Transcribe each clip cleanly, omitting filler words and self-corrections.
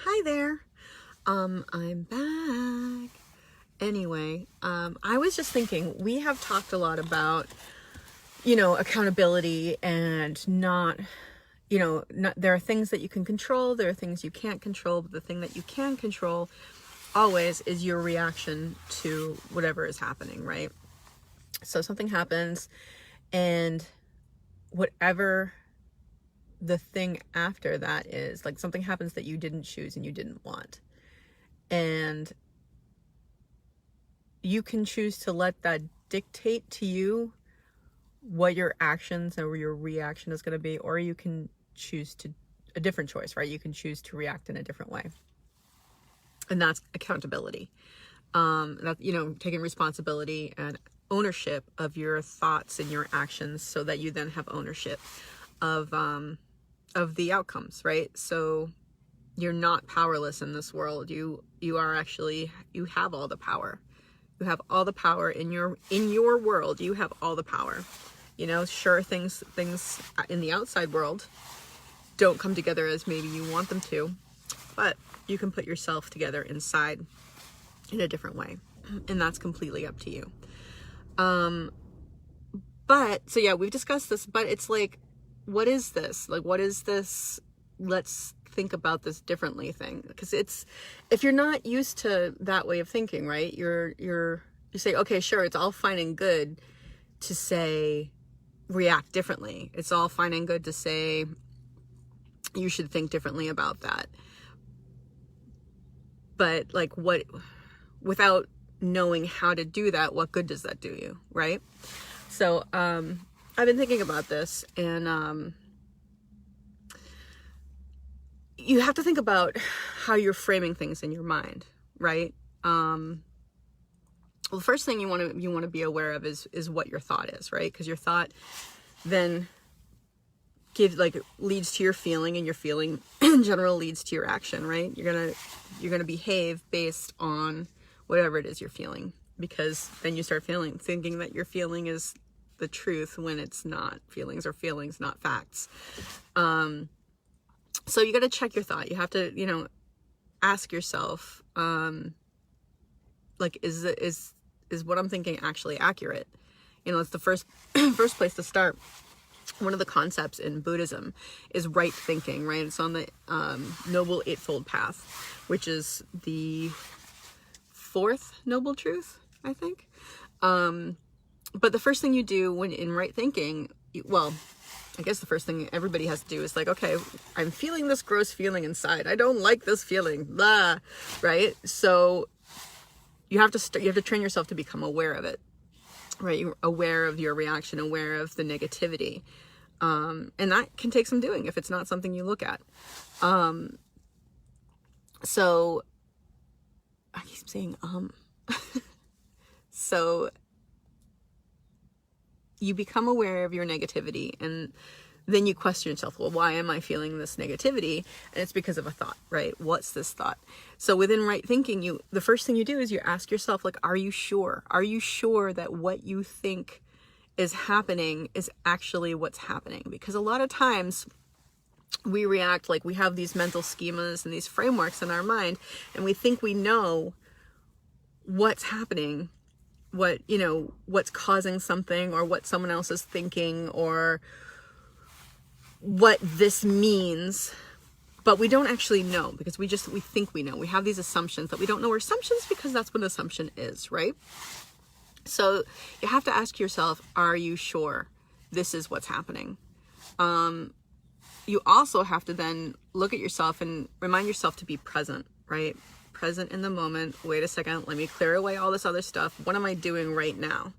Hi there. I'm back. Anyway, I was just thinking, we have talked a lot about, accountability and not, there are things that you can control, there are things you can't control, but the thing that you can control always is your reaction to whatever is happening, right? So something happens, and whatever the thing after that is, like, something happens that you didn't choose and you didn't want, and you can choose to let that dictate to you what your actions or your reaction is going to be, or you can choose to a different choice, right? You can choose to react in a different way, and that's accountability. Taking responsibility and ownership of your thoughts and your actions, so that you then have ownership of the outcomes, right? So you're not powerless in this world. You have all the power. You have all the power in your world. You have all the power. Sure, things in the outside world don't come together as maybe you want them to, but you can put yourself together inside in a different way, and that's completely up to you. We've discussed this, but it's like, what is this? Like, what is this? Let's think about this differently thing. Because if you're not used to that way of thinking, right? You say, okay, sure, it's all fine and good to say react differently. It's all fine and good to say you should think differently about that. But without knowing how to do that, what good does that do you, right? So I've been thinking about this, and you have to think about how you're framing things in your mind, right? Well, the first thing you want to be aware of is what your thought is, right? Because your thought then leads to your feeling, and your feeling in general leads to your action, right? You're gonna behave based on whatever it is you're feeling, because then you start thinking that your feeling is the truth when it's not. Feelings are feelings, not facts. So you got to check your thought. You have to, ask yourself, is what I'm thinking actually accurate? It's the first place to start. One of the concepts in Buddhism is right thinking, right? It's on the Noble Eightfold Path, which is the fourth noble truth, I think. But the first thing you do when in right thinking, I guess the first thing everybody has to do is okay, I'm feeling this gross feeling inside. I don't like this feeling, blah, right? So you have to train yourself to become aware of it, right? You're aware of your reaction, aware of the negativity. And that can take some doing if it's not something you look at. So I keep saying, so you become aware of your negativity, and then you question yourself, well, why am I feeling this negativity? And it's because of a thought, right? What's this thought? So within right thinking, the first thing you do is you ask yourself, are you sure? Are you sure that what you think is happening is actually what's happening? Because a lot of times we react we have these mental schemas and these frameworks in our mind, and we think we know what's happening, what's causing something, or what someone else is thinking, or what this means, but we don't actually know, because we think we know. We have these assumptions that we don't know are assumptions, because that's what an assumption is, right? So you have to ask yourself, are you sure this is what's happening? You also have to then look at yourself and remind yourself to be present, right? Present in the moment. Wait a second, let me clear away all this other stuff. What am I doing right now?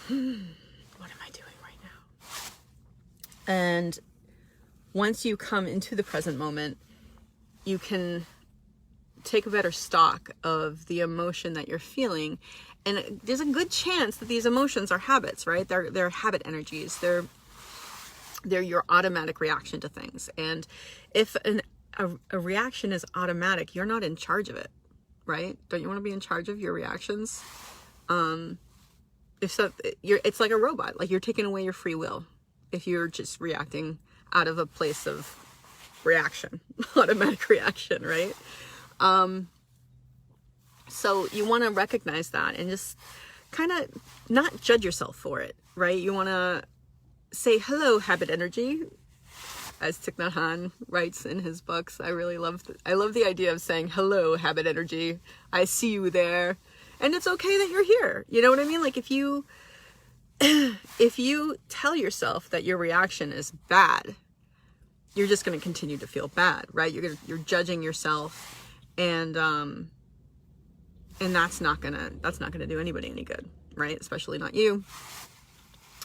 What am I doing right now? And once you come into the present moment, you can take a better stock of the emotion that you're feeling. And there's a good chance that these emotions are habits, right? They're habit energies. They're your automatic reaction to things. And if a reaction is automatic, you're not in charge of it, right? Don't you want to be in charge of your reactions? It's like a robot. You're taking away your free will if you're just reacting out of a place of reaction, automatic reaction, right? So you want to recognize that and just kind of not judge yourself for it, right? You want to say, hello, habit energy, as Thich Nhat Hanh writes in his books. I love the idea of saying, hello, habit energy. I see you there. And it's okay that you're here. You know what I mean? Like if you tell yourself that your reaction is bad, you're just going to continue to feel bad, right? You're judging yourself, and that's not gonna do anybody any good, right? Especially not you.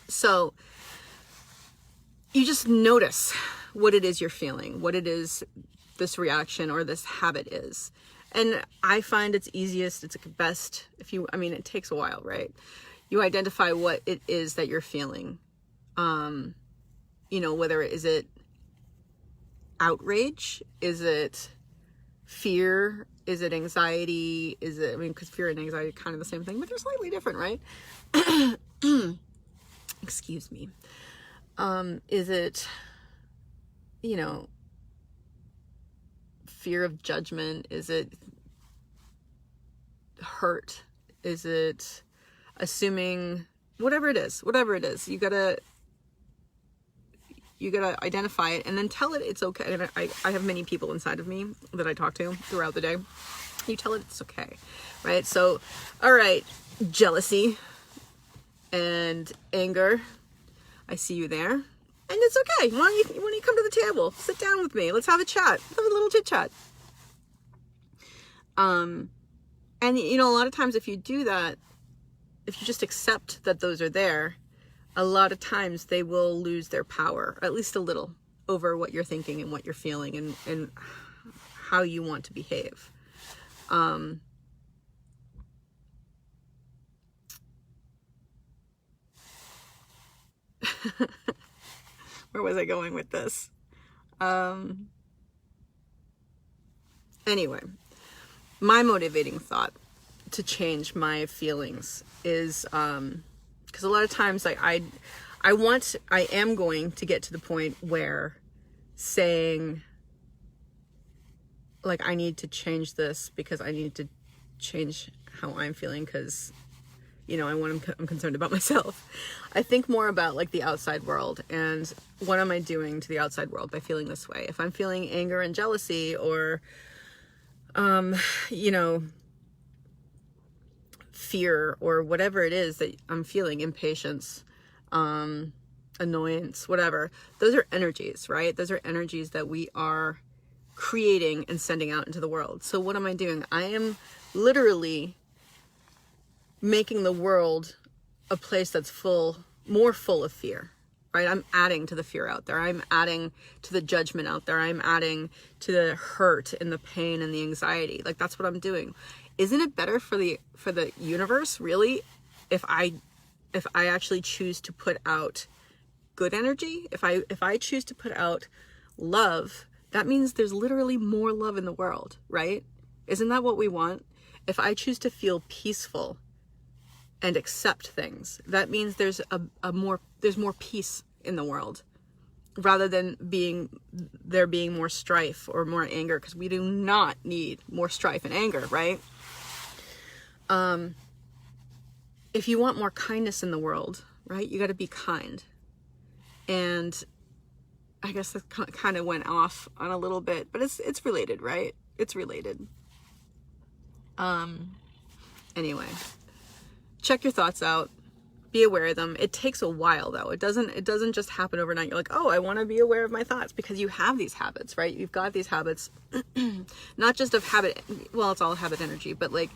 So you just notice what it is you're feeling, what it is this reaction or this habit is. And I find it's easiest, it's best it takes a while, right? You identify what it is that you're feeling. Whether is it outrage? Is it fear? Is it anxiety? Because fear and anxiety are kind of the same thing, but they're slightly different, right? Excuse me. Is it, fear of judgment? Is it hurt? Is it assuming? Whatever it is, you gotta identify it and then tell it it's okay. And I have many people inside of me that I talk to throughout the day. You tell it it's okay, right? So, all right, jealousy and anger, I see you there, and it's okay. Why don't you come to the table, sit down with me, let's have a chat, have a little chit chat. And a lot of times if you do that, if you just accept that those are there, a lot of times they will lose their power, at least a little, over what you're thinking and what you're feeling and how you want to behave. Where was I going with this? Anyway, my motivating thought to change my feelings is, because a lot of times I am going to get to the point where saying, like, I need to change this because I need to change how I'm feeling because, I'm concerned about myself. I think more about like the outside world and what am I doing to the outside world by feeling this way? If I'm feeling anger and jealousy or, fear or whatever it is that I'm feeling, impatience, annoyance, whatever, those are energies, right? Those are energies that we are creating and sending out into the world. So what am I doing? I am literally making the world a place that's more full of fear, right? I'm adding to the fear out there. I'm adding to the judgment out there. I'm adding to the hurt and the pain and the anxiety. Like, that's what I'm doing. Isn't it better for the universe, really, if I actually choose to put out good energy? If I choose to put out love, that means there's literally more love in the world, right? Isn't that what we want? If I choose to feel peaceful and accept things, that means there's more peace in the world, rather than being more strife or more anger, because we do not need more strife and anger, right? If you want more kindness in the world, right, you got to be kind. And I guess that kind of went off on a little bit, but it's related, right? It's related. Anyway, check your thoughts out. Be aware of them. It takes a while though. It doesn't just happen overnight. You're like, oh, I want to be aware of my thoughts, because you have these habits, right? You've got these habits, not just of habit. Well, it's all habit energy, but like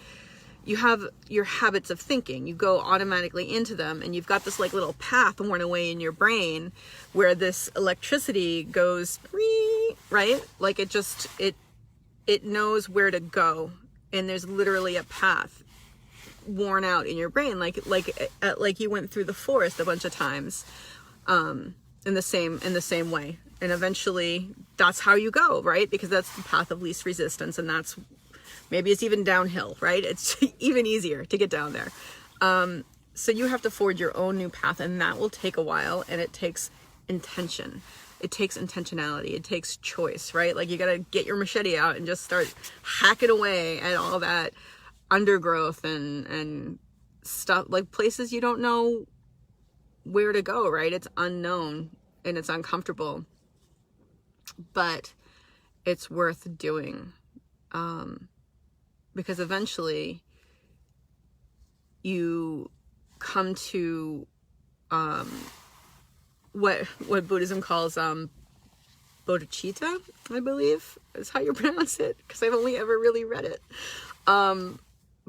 you have your habits of thinking. You go automatically into them, and you've got this like little path worn away in your brain where this electricity goes, right? Like it knows where to go, and there's literally a path worn out in your brain, like you went through the forest a bunch of times, in the same way, and eventually that's how you go, right? Because that's the path of least resistance, and that's maybe it's even downhill, right? It's even easier to get down there. So you have to forge your own new path, and that will take a while, and it takes intention. it takes intentionality. It takes choice, right? Like, you got to get your machete out and just start hacking away at all that undergrowth and stuff, like places you don't know where to go, right? It's unknown and it's uncomfortable, but it's worth doing, because eventually you come to what Buddhism calls bodhicitta, I believe is how you pronounce it, because I've only ever really read it.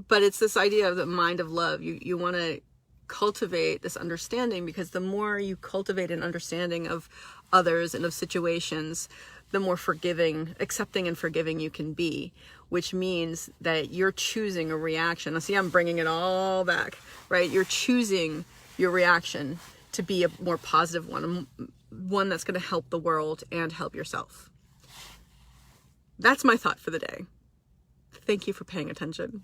But it's this idea of the mind of love. You want to cultivate this understanding, because the more you cultivate an understanding of others and of situations, the more forgiving, accepting and forgiving you can be, which means that you're choosing a reaction. Now, see, I'm bringing it all back, right? You're choosing your reaction to be a more positive one that's going to help the world and help yourself. That's my thought for the day. Thank you for paying attention.